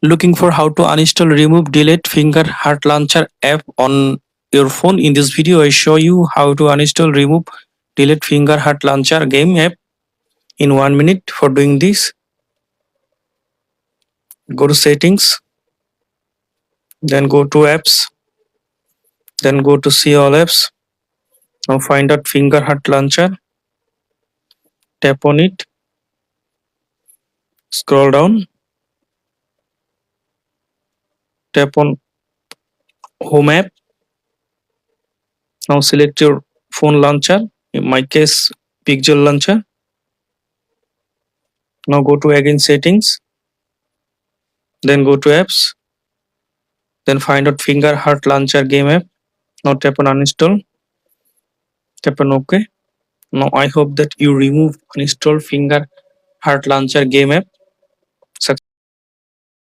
Looking for how to uninstall, remove, delete finger heart launcher app on your phone? In this video I show you how to uninstall, remove, delete finger heart launcher game app in 1 minute. For doing this, go to settings, then go to apps, then go to see all apps. Now find out finger heart launcher, tap on it, scroll down, tap on home app. Now select your phone launcher, in my case pixel launcher. Now go to again settings, then go to apps, then find out finger heart launcher game app. Now tap on uninstall, tap on OK. Now I hope that you remove uninstall finger heart launcher game app.